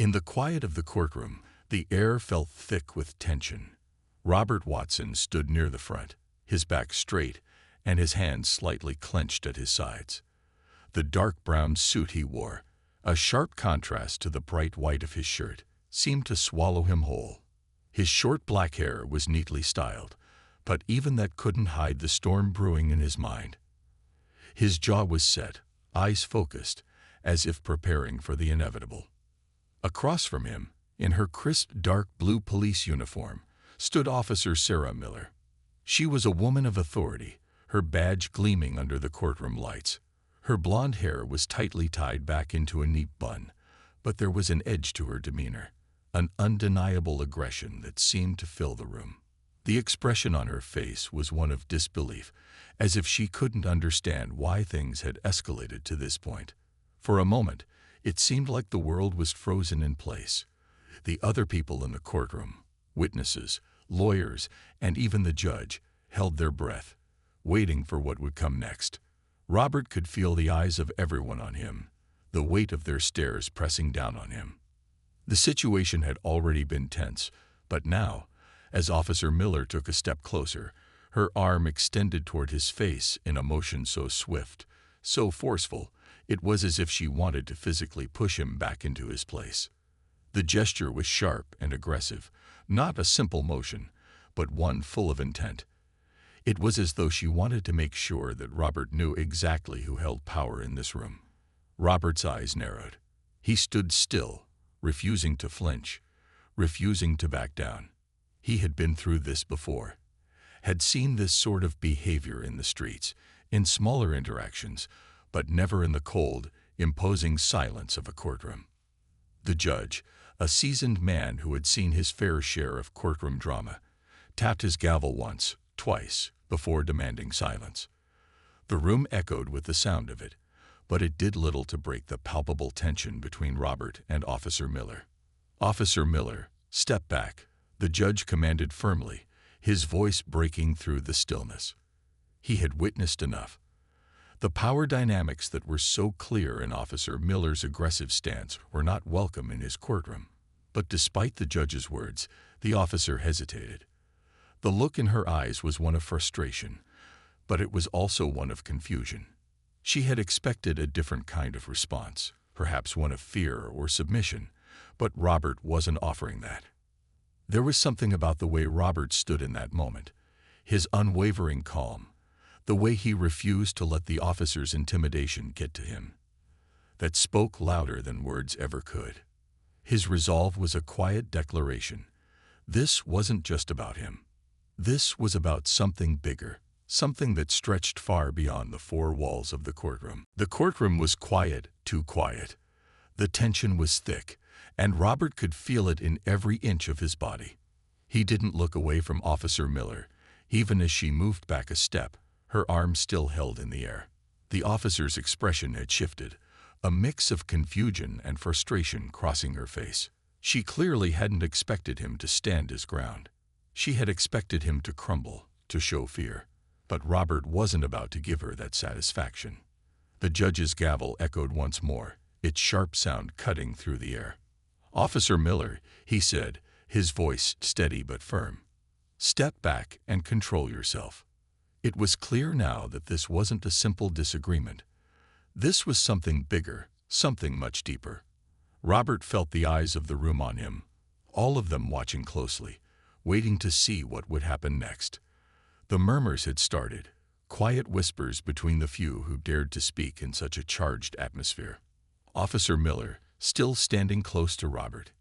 In the quiet of the courtroom, the air felt thick with tension. Robert Watson stood near the front, his back straight and his hands slightly clenched at his sides. The dark brown suit he wore, a sharp contrast to the bright white of his shirt, seemed to swallow him whole. His short black hair was neatly styled, but even that couldn't hide the storm brewing in his mind. His jaw was set, eyes focused, as if preparing for the inevitable. Across from him, in her crisp dark blue police uniform, stood Officer Sarah Miller. She was a woman of authority, her badge gleaming under the courtroom lights. Her blonde hair was tightly tied back into a neat bun, but there was an edge to her demeanor, an undeniable aggression that seemed to fill the room. The expression on her face was one of disbelief, as if she couldn't understand why things had escalated to this point. For a moment, it seemed like the world was frozen in place. The other people in the courtroom, witnesses, lawyers, and even the judge, held their breath, waiting for what would come next. Robert could feel the eyes of everyone on him, the weight of their stares pressing down on him. The situation had already been tense, but now, as Officer Miller took a step closer, her arm extended toward his face in a motion so swift, so forceful, it was as if she wanted to physically push him back into his place. The gesture was sharp and aggressive, not a simple motion, but one full of intent. It was as though she wanted to make sure that Robert knew exactly who held power in this room. Robert's eyes narrowed. He stood still, refusing to flinch, refusing to back down. He had been through this before, had seen this sort of behavior in the streets, in smaller interactions, but never in the cold, imposing silence of a courtroom. The judge, a seasoned man who had seen his fair share of courtroom drama, tapped his gavel once, twice, before demanding silence. The room echoed with the sound of it, but it did little to break the palpable tension between Robert and Officer Miller. "Officer Miller, step back," the judge commanded firmly, his voice breaking through the stillness. He had witnessed enough. The power dynamics that were so clear in Officer Miller's aggressive stance were not welcome in his courtroom. But despite the judge's words, the officer hesitated. The look in her eyes was one of frustration, but it was also one of confusion. She had expected a different kind of response, perhaps one of fear or submission, but Robert wasn't offering that. There was something about the way Robert stood in that moment, his unwavering calm, the way he refused to let the officer's intimidation get to him, that spoke louder than words ever could. His resolve was a quiet declaration. This wasn't just about him. This was about something bigger, something that stretched far beyond the four walls of the courtroom. The courtroom was quiet, too quiet. The tension was thick, and Robert could feel it in every inch of his body. He didn't look away from Officer Miller, even as she moved back a step, her arm still held in the air. The officer's expression had shifted, a mix of confusion and frustration crossing her face. She clearly hadn't expected him to stand his ground. She had expected him to crumble, to show fear. But Robert wasn't about to give her that satisfaction. The judge's gavel echoed once more, its sharp sound cutting through the air. "Officer Miller," he said, his voice steady but firm. "Step back and control yourself." It was clear now that this wasn't a simple disagreement. This was something bigger, something much deeper. Robert felt the eyes of the room on him, all of them watching closely, waiting to see what would happen next. The murmurs had started, quiet whispers between the few who dared to speak in such a charged atmosphere. Officer Miller, still standing close to Robert,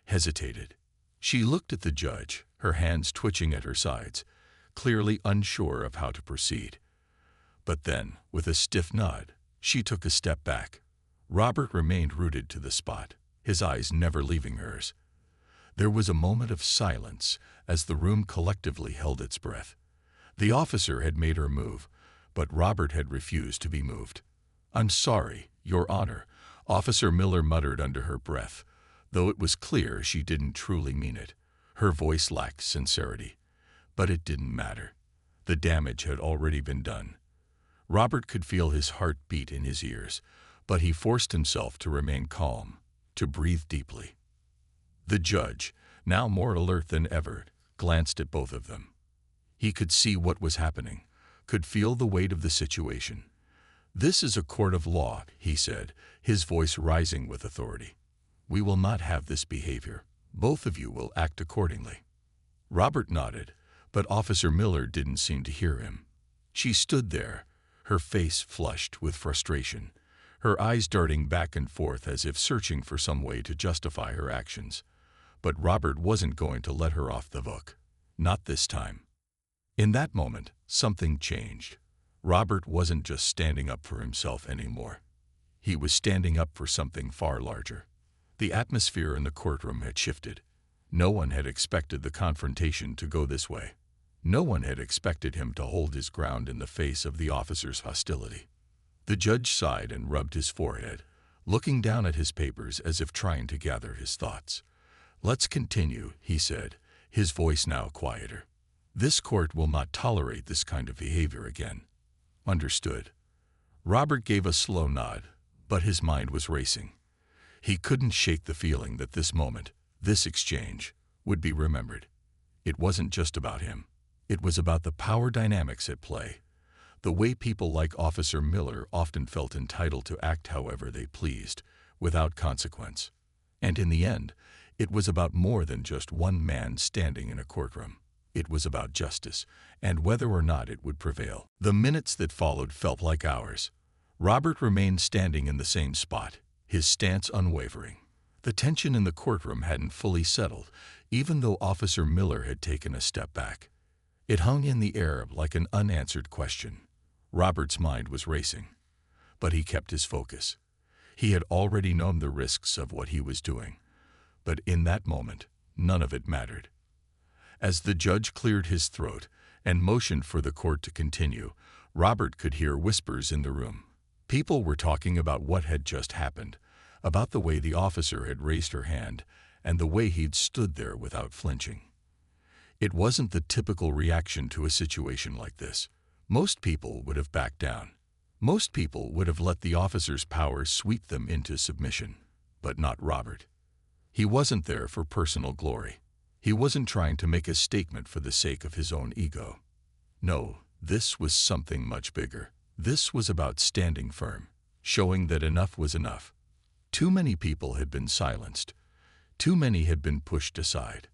hesitated. She looked at the judge, her hands twitching at her sides, clearly unsure of how to proceed. But then, with a stiff nod, she took a step back. Robert remained rooted to the spot, his eyes never leaving hers. There was a moment of silence as the room collectively held its breath. The officer had made her move, but Robert had refused to be moved. "I'm sorry, Your Honor," Officer Miller muttered under her breath, though it was clear she didn't truly mean it. Her voice lacked sincerity. But it didn't matter. The damage had already been done. Robert could feel his heart beat in his ears, but he forced himself to remain calm, to breathe deeply. The judge, now more alert than ever, glanced at both of them. He could see what was happening, could feel the weight of the situation. "This is a court of law," he said, his voice rising with authority. "We will not have this behavior. Both of you will act accordingly." Robert nodded, but Officer Miller didn't seem to hear him. She stood there, her face flushed with frustration, her eyes darting back and forth as if searching for some way to justify her actions. But Robert wasn't going to let her off the hook. Not this time. In that moment, something changed. Robert wasn't just standing up for himself anymore. He was standing up for something far larger. The atmosphere in the courtroom had shifted. No one had expected the confrontation to go this way. No one had expected him to hold his ground in the face of the officer's hostility. The judge sighed and rubbed his forehead, looking down at his papers as if trying to gather his thoughts. "Let's continue," he said, his voice now quieter. "This court will not tolerate this kind of behavior again." "Understood." Robert gave a slow nod, but his mind was racing. He couldn't shake the feeling that this moment, this exchange, would be remembered. It wasn't just about him. It was about the power dynamics at play, the way people like Officer Miller often felt entitled to act however they pleased, without consequence. And in the end, it was about more than just one man standing in a courtroom. It was about justice, and whether or not it would prevail. The minutes that followed felt like hours. Robert remained standing in the same spot, his stance unwavering. The tension in the courtroom hadn't fully settled, even though Officer Miller had taken a step back. It hung in the air like an unanswered question. Robert's mind was racing, but he kept his focus. He had already known the risks of what he was doing, but in that moment, none of it mattered. As the judge cleared his throat and motioned for the court to continue, Robert could hear whispers in the room. People were talking about what had just happened, about the way the officer had raised her hand and the way he'd stood there without flinching. It wasn't the typical reaction to a situation like this. Most people would have backed down. Most people would have let the officer's power sweep them into submission, but not Robert. He wasn't there for personal glory. He wasn't trying to make a statement for the sake of his own ego. No, this was something much bigger. This was about standing firm, showing that enough was enough. Too many people had been silenced. Too many had been pushed aside.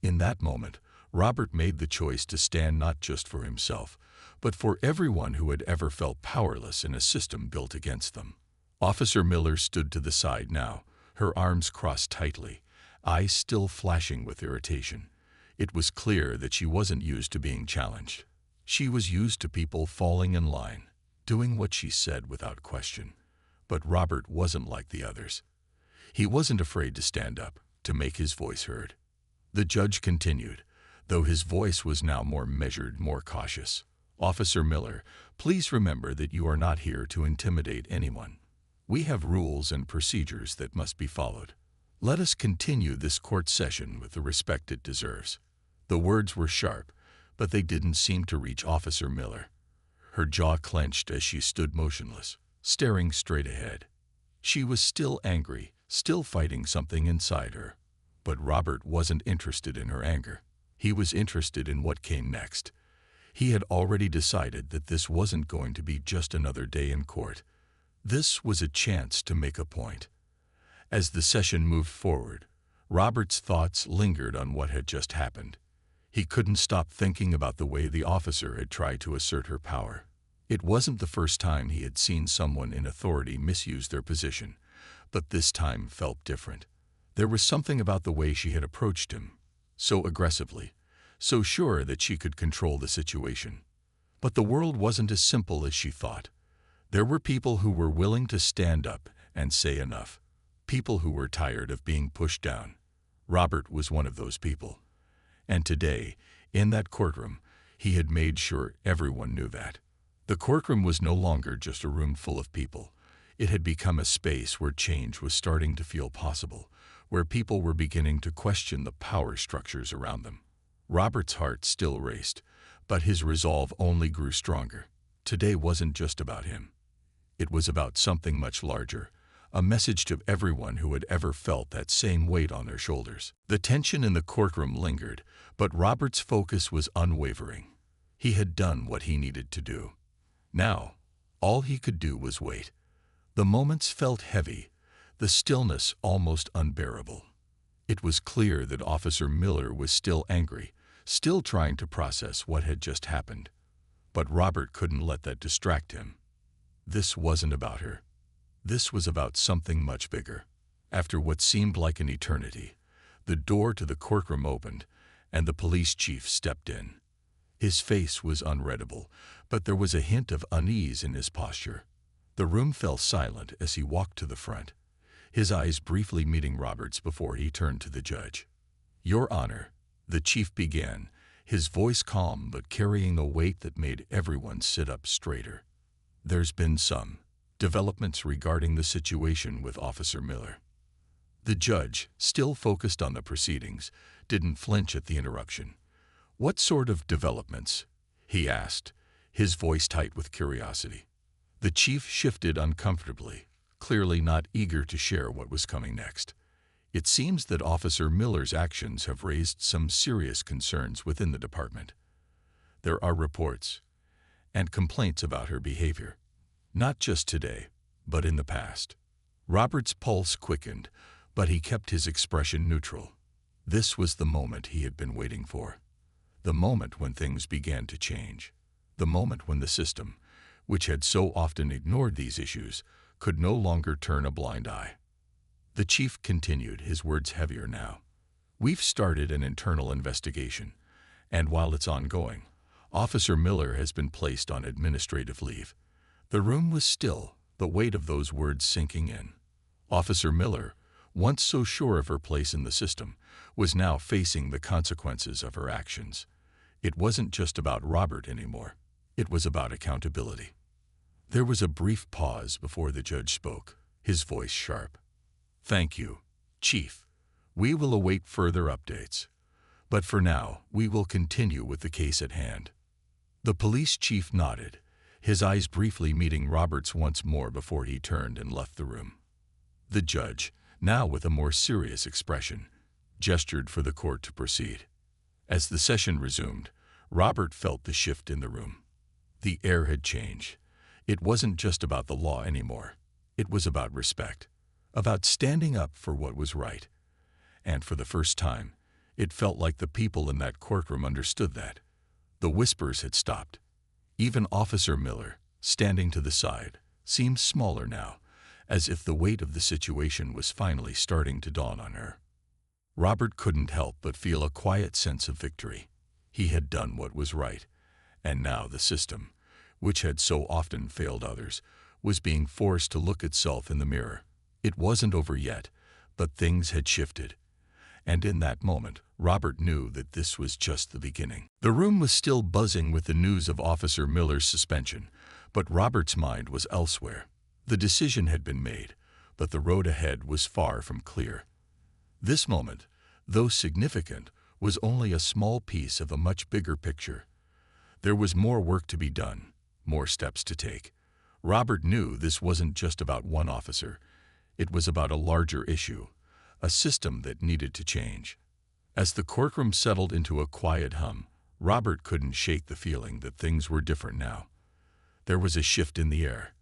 In that moment, Robert made the choice to stand not just for himself, but for everyone who had ever felt powerless in a system built against them. Officer Miller stood to the side now, her arms crossed tightly, eyes still flashing with irritation. It was clear that she wasn't used to being challenged. She was used to people falling in line, doing what she said without question. But Robert wasn't like the others. He wasn't afraid to stand up, to make his voice heard. The judge continued, though his voice was now more measured, more cautious. "Officer Miller, please remember that you are not here to intimidate anyone. We have rules and procedures that must be followed. Let us continue this court session with the respect it deserves." The words were sharp, but they didn't seem to reach Officer Miller. Her jaw clenched as she stood motionless, staring straight ahead. She was still angry, still fighting something inside her. But Robert wasn't interested in her anger. He was interested in what came next. He had already decided that this wasn't going to be just another day in court. This was a chance to make a point. As the session moved forward, Robert's thoughts lingered on what had just happened. He couldn't stop thinking about the way the officer had tried to assert her power. It wasn't the first time he had seen someone in authority misuse their position, but this time felt different. There was something about the way she had approached him, so aggressively, so sure that she could control the situation. But the world wasn't as simple as she thought. There were people who were willing to stand up and say enough. People who were tired of being pushed down. Robert was one of those people. And today, in that courtroom, he had made sure everyone knew that. The courtroom was no longer just a room full of people. It had become a space where change was starting to feel possible, where people were beginning to question the power structures around them. Robert's heart still raced, but his resolve only grew stronger. Today wasn't just about him. It was about something much larger, a message to everyone who had ever felt that same weight on their shoulders. The tension in the courtroom lingered, but Robert's focus was unwavering. He had done what he needed to do. Now, all he could do was wait. The moments felt heavy, the stillness almost unbearable. It was clear that Officer Miller was still angry, still trying to process what had just happened. But Robert couldn't let that distract him. This wasn't about her. This was about something much bigger. After what seemed like an eternity, the door to the courtroom opened, and the police chief stepped in. His face was unreadable, but there was a hint of unease in his posture. The room fell silent as he walked to the front, his eyes briefly meeting Robert's before he turned to the judge. "Your Honor," the chief began, his voice calm but carrying a weight that made everyone sit up straighter. "There's been some developments regarding the situation with Officer Miller." The judge, still focused on the proceedings, didn't flinch at the interruption. "What sort of developments?" he asked, his voice tight with curiosity. The chief shifted uncomfortably, clearly not eager to share what was coming next. "It seems that Officer Miller's actions have raised some serious concerns within the department. There are reports and complaints about her behavior, not just today, but in the past." Robert's pulse quickened, but he kept his expression neutral. This was the moment he had been waiting for. The moment when things began to change. The moment when the system, which had so often ignored these issues, could no longer turn a blind eye. The chief continued, his words heavier now. "We've started an internal investigation, and while it's ongoing, Officer Miller has been placed on administrative leave." The room was still, the weight of those words sinking in. Officer Miller, once so sure of her place in the system, was now facing the consequences of her actions. It wasn't just about Robert anymore. It was about accountability. There was a brief pause before the judge spoke, his voice sharp. "Thank you, Chief. We will await further updates. But for now, we will continue with the case at hand." The police chief nodded, his eyes briefly meeting Robert's once more before he turned and left the room. The judge, now with a more serious expression, gestured for the court to proceed. As the session resumed, Robert felt the shift in the room. The air had changed. It wasn't just about the law anymore. It was about respect, about standing up for what was right. And for the first time, it felt like the people in that courtroom understood that. The whispers had stopped. Even Officer Miller, standing to the side, seemed smaller now, as if the weight of the situation was finally starting to dawn on her. Robert couldn't help but feel a quiet sense of victory. He had done what was right, and now the system, which had so often failed others, was being forced to look itself in the mirror. It wasn't over yet, but things had shifted. And in that moment, Robert knew that this was just the beginning. The room was still buzzing with the news of Officer Miller's suspension, but Robert's mind was elsewhere. The decision had been made, but the road ahead was far from clear. This moment, though significant, was only a small piece of a much bigger picture. There was more work to be done, more steps to take. Robert knew this wasn't just about one officer. It was about a larger issue, a system that needed to change. As the courtroom settled into a quiet hum, Robert couldn't shake the feeling that things were different now. There was a shift in the air,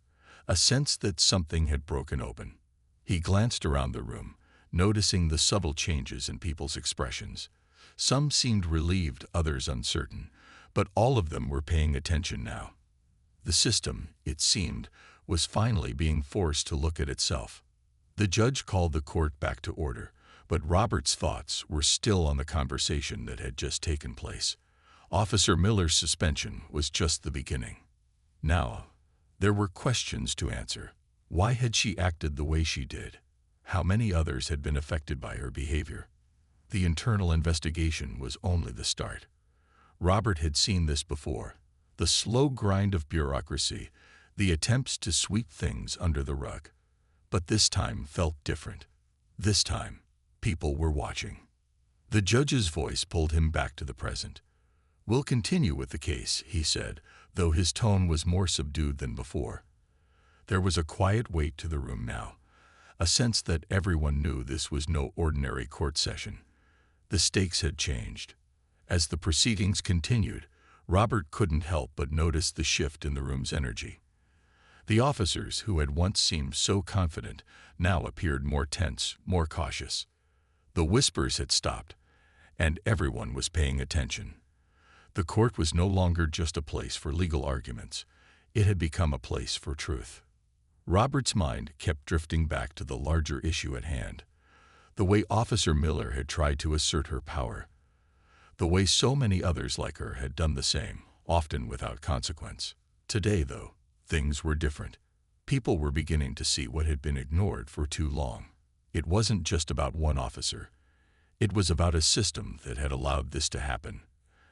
a sense that something had broken open. He glanced around the room, noticing the subtle changes in people's expressions. Some seemed relieved, others uncertain, but all of them were paying attention now. The system, it seemed, was finally being forced to look at itself. The judge called the court back to order, but Robert's thoughts were still on the conversation that had just taken place. Officer Miller's suspension was just the beginning. Now, there were questions to answer. Why had she acted the way she did? How many others had been affected by her behavior? The internal investigation was only the start. Robert had seen this before. The slow grind of bureaucracy, the attempts to sweep things under the rug. But this time felt different. This time, people were watching. The judge's voice pulled him back to the present. "We'll continue with the case," he said, though his tone was more subdued than before. There was a quiet weight to the room now, a sense that everyone knew this was no ordinary court session. The stakes had changed. As the proceedings continued, Robert couldn't help but notice the shift in the room's energy. The officers, who had once seemed so confident, now appeared more tense, more cautious. The whispers had stopped, and everyone was paying attention. The court was no longer just a place for legal arguments. It had become a place for truth. Robert's mind kept drifting back to the larger issue at hand. The way Officer Miller had tried to assert her power. The way so many others like her had done the same, often without consequence. Today, though, things were different. People were beginning to see what had been ignored for too long. It wasn't just about one officer. It was about a system that had allowed this to happen,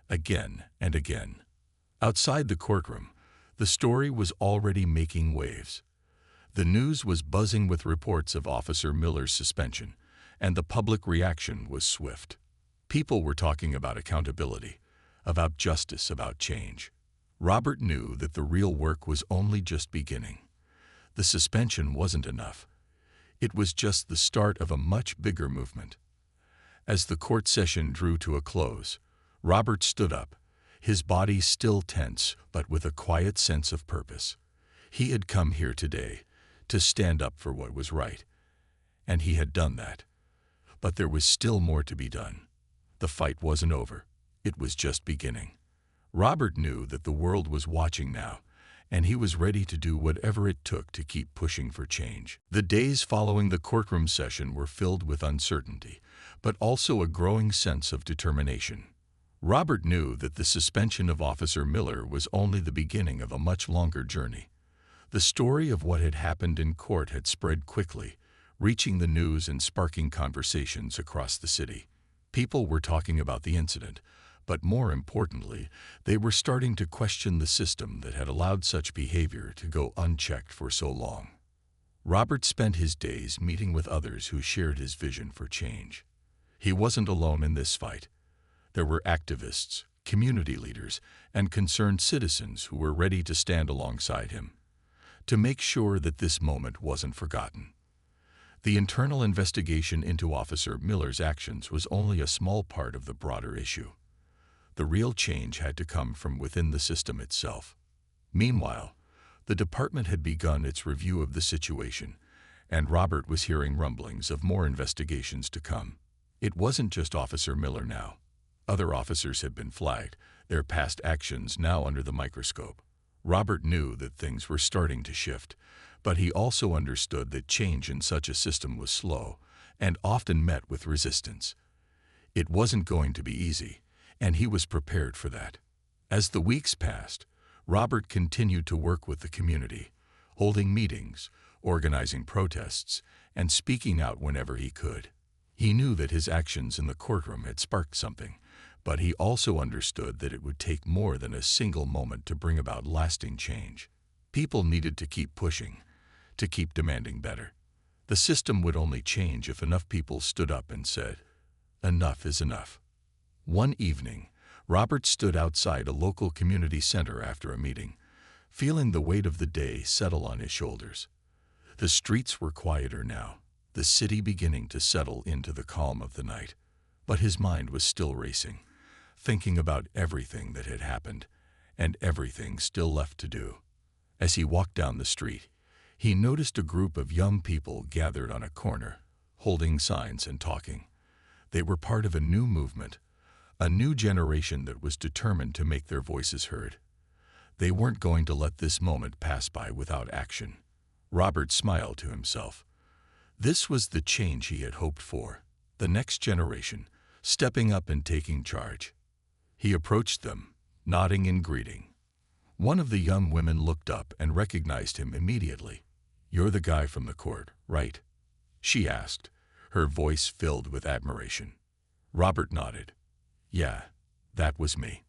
again and again. Outside the courtroom, the story was already making waves. The news was buzzing with reports of Officer Miller's suspension, and the public reaction was swift. People were talking about accountability, about justice, about change. Robert knew that the real work was only just beginning. The suspension wasn't enough. It was just the start of a much bigger movement. As the court session drew to a close, Robert stood up, his body still tense, but with a quiet sense of purpose. He had come here today to stand up for what was right, and he had done that. But there was still more to be done. The fight wasn't over. It was just beginning. Robert knew that the world was watching now, and he was ready to do whatever it took to keep pushing for change. The days following the courtroom session were filled with uncertainty, but also a growing sense of determination. Robert knew that the suspension of Officer Miller was only the beginning of a much longer journey. The story of what had happened in court had spread quickly, reaching the news and sparking conversations across the city. People were talking about the incident, but more importantly, they were starting to question the system that had allowed such behavior to go unchecked for so long. Robert spent his days meeting with others who shared his vision for change. He wasn't alone in this fight. There were activists, community leaders, and concerned citizens who were ready to stand alongside him, to make sure that this moment wasn't forgotten. The internal investigation into Officer Miller's actions was only a small part of the broader issue. The real change had to come from within the system itself. Meanwhile, the department had begun its review of the situation, and Robert was hearing rumblings of more investigations to come. It wasn't just Officer Miller now. Other officers had been flagged, their past actions now under the microscope. Robert knew that things were starting to shift, but he also understood that change in such a system was slow and often met with resistance. It wasn't going to be easy, and he was prepared for that. As the weeks passed, Robert continued to work with the community, holding meetings, organizing protests, and speaking out whenever he could. He knew that his actions in the courtroom had sparked something, but he also understood that it would take more than a single moment to bring about lasting change. People needed to keep pushing, to keep demanding better. The system would only change if enough people stood up and said, "Enough is enough." One evening, Robert stood outside a local community center after a meeting, feeling the weight of the day settle on his shoulders. The streets were quieter now, the city beginning to settle into the calm of the night. But his mind was still racing, thinking about everything that had happened and everything still left to do. As he walked down the street, he noticed a group of young people gathered on a corner, holding signs and talking. They were part of a new movement, a new generation that was determined to make their voices heard. They weren't going to let this moment pass by without action. Robert smiled to himself. This was the change he had hoped for, the next generation, stepping up and taking charge. He approached them, nodding in greeting. One of the young women looked up and recognized him immediately. "You're the guy from the court, right?" she asked, her voice filled with admiration. Robert nodded. "Yeah, that was me."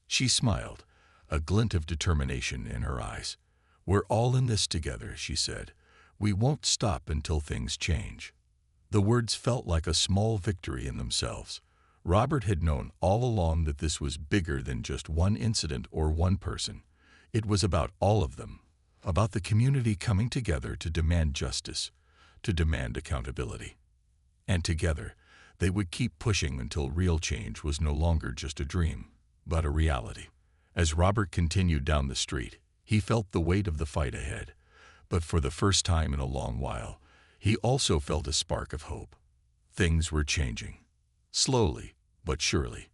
She smiled, a glint of determination in her eyes. "We're all in this together," she said. "We won't stop until things change." The words felt like a small victory in themselves. Robert had known all along that this was bigger than just one incident or one person. It was about all of them, about the community coming together to demand justice, to demand accountability. And together, they would keep pushing until real change was no longer just a dream, but a reality. As Robert continued down the street, he felt the weight of the fight ahead. But for the first time in a long while, he also felt a spark of hope. Things were changing, slowly but surely.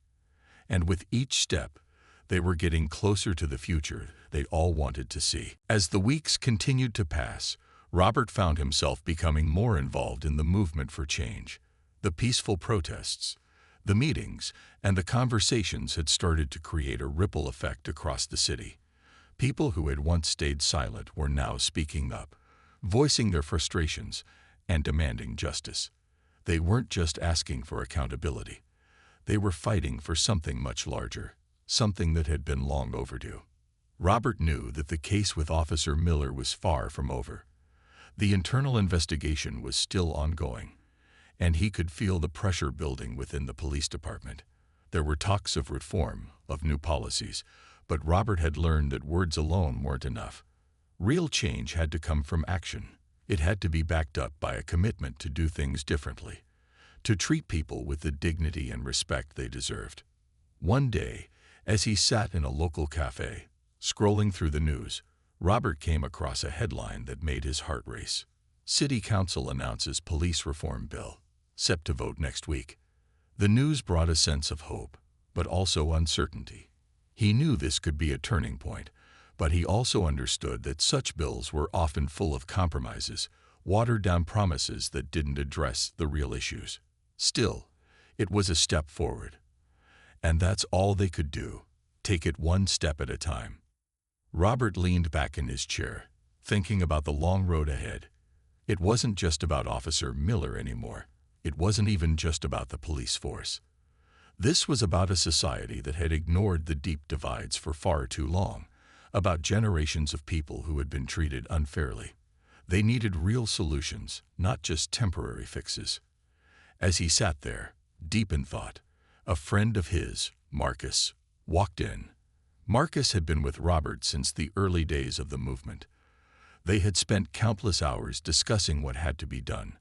And with each step, they were getting closer to the future they all wanted to see. As the weeks continued to pass, Robert found himself becoming more involved in the movement for change. The peaceful protests, the meetings, and the conversations had started to create a ripple effect across the city. People who had once stayed silent were now speaking up, voicing their frustrations and demanding justice. They weren't just asking for accountability. They were fighting for something much larger, something that had been long overdue. Robert knew that the case with Officer Miller was far from over. The internal investigation was still ongoing, and he could feel the pressure building within the police department. There were talks of reform, of new policies, but Robert had learned that words alone weren't enough. Real change had to come from action. It had to be backed up by a commitment to do things differently, to treat people with the dignity and respect they deserved. One day, as he sat in a local cafe, scrolling through the news, Robert came across a headline that made his heart race. City Council announces police reform bill, set to vote next week. The news brought a sense of hope, but also uncertainty. He knew this could be a turning point, but he also understood that such bills were often full of compromises, watered-down promises that didn't address the real issues. Still, it was a step forward. And that's all they could do, take it one step at a time. Robert leaned back in his chair, thinking about the long road ahead. It wasn't just about Officer Miller anymore. It wasn't even just about the police force. This was about a society that had ignored the deep divides for far too long, about generations of people who had been treated unfairly. They needed real solutions, not just temporary fixes. As he sat there, deep in thought, a friend of his, Marcus, walked in. Marcus had been with Robert since the early days of the movement. They had spent countless hours discussing what had to be done,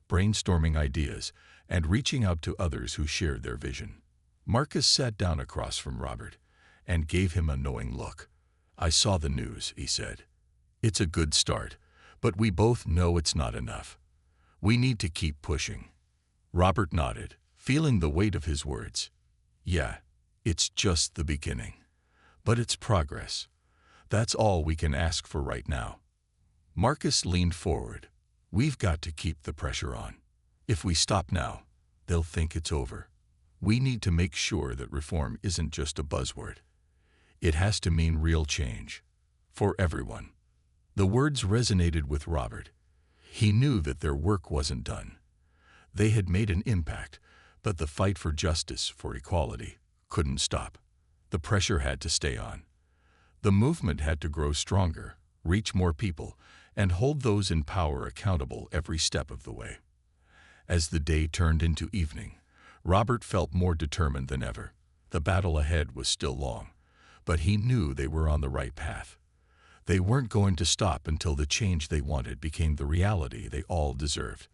brainstorming ideas, and reaching out to others who shared their vision. Marcus sat down across from Robert and gave him a knowing look. "I saw the news," he said. "It's a good start, but we both know it's not enough. We need to keep pushing." Robert nodded, feeling the weight of his words. "Yeah, it's just the beginning. But it's progress. That's all we can ask for right now." Marcus leaned forward. "We've got to keep the pressure on. If we stop now, they'll think it's over. We need to make sure that reform isn't just a buzzword. It has to mean real change. For everyone." The words resonated with Robert. He knew that their work wasn't done. They had made an impact, but the fight for justice, for equality, couldn't stop. The pressure had to stay on. The movement had to grow stronger, reach more people, and hold those in power accountable every step of the way. As the day turned into evening, Robert felt more determined than ever. The battle ahead was still long, but he knew they were on the right path. They weren't going to stop until the change they wanted became the reality they all deserved.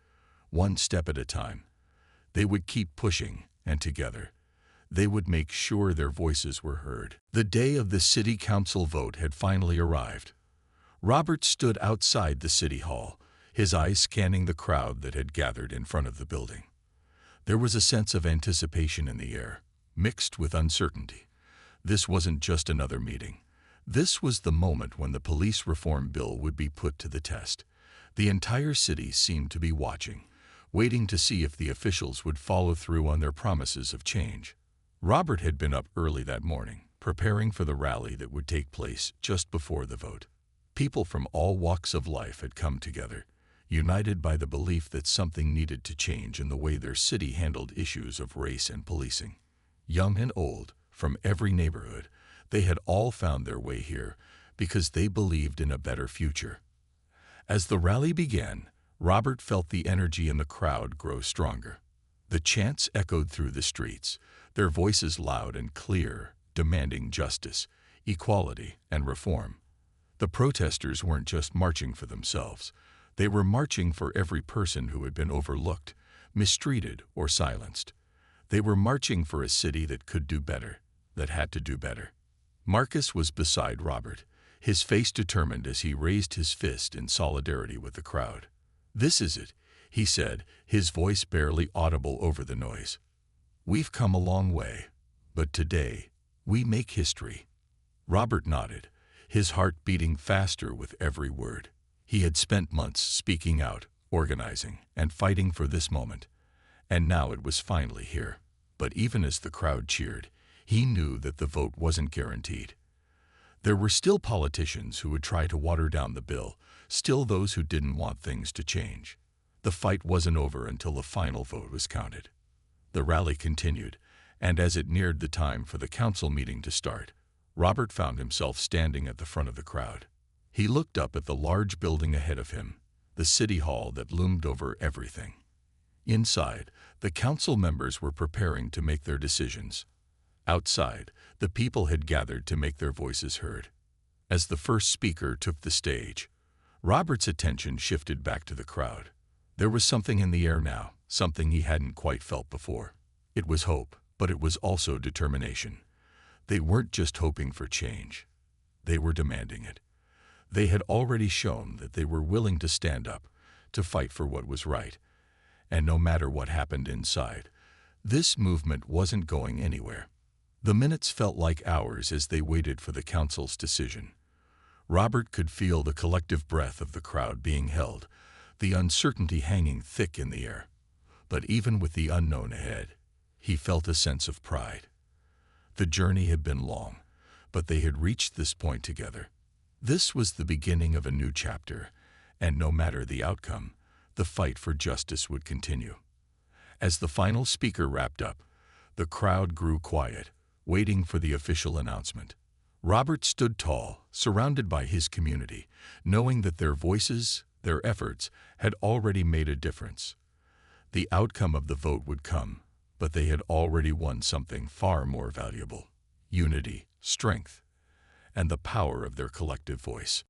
One step at a time. They would keep pushing, and together, they would make sure their voices were heard. The day of the city council vote had finally arrived. Robert stood outside the city hall, his eyes scanning the crowd that had gathered in front of the building. There was a sense of anticipation in the air, mixed with uncertainty. This wasn't just another meeting. This was the moment when the police reform bill would be put to the test. The entire city seemed to be watching, waiting to see if the officials would follow through on their promises of change. Robert had been up early that morning, preparing for the rally that would take place just before the vote. People from all walks of life had come together, united by the belief that something needed to change in the way their city handled issues of race and policing. Young and old, from every neighborhood, they had all found their way here because they believed in a better future. As the rally began, Robert felt the energy in the crowd grow stronger. The chants echoed through the streets, their voices loud and clear, demanding justice, equality, and reform. The protesters weren't just marching for themselves. They were marching for every person who had been overlooked, mistreated, or silenced. They were marching for a city that could do better, that had to do better. Marcus was beside Robert, his face determined as he raised his fist in solidarity with the crowd. "This is it," he said, his voice barely audible over the noise. "We've come a long way, but today we make history." Robert nodded, his heart beating faster with every word. He had spent months speaking out, organizing, and fighting for this moment, and now it was finally here. But even as the crowd cheered, he knew that the vote wasn't guaranteed. There were still politicians who would try to water down the bill, still those who didn't want things to change. The fight wasn't over until the final vote was counted. The rally continued, and as it neared the time for the council meeting to start, Robert found himself standing at the front of the crowd. He looked up at the large building ahead of him, the city hall that loomed over everything. Inside, the council members were preparing to make their decisions. Outside, the people had gathered to make their voices heard. As the first speaker took the stage, Robert's attention shifted back to the crowd. There was something in the air now, something he hadn't quite felt before. It was hope, but it was also determination. They weren't just hoping for change. They were demanding it. They had already shown that they were willing to stand up, to fight for what was right. And no matter what happened inside, this movement wasn't going anywhere. The minutes felt like hours as they waited for the council's decision. Robert could feel the collective breath of the crowd being held, the uncertainty hanging thick in the air. But even with the unknown ahead, he felt a sense of pride. The journey had been long, but they had reached this point together. This was the beginning of a new chapter, and no matter the outcome, the fight for justice would continue. As the final speaker wrapped up, the crowd grew quiet, waiting for the official announcement. Robert stood tall, surrounded by his community, knowing that their voices, their efforts, had already made a difference. The outcome of the vote would come, but they had already won something far more valuable: unity, strength, and the power of their collective voice.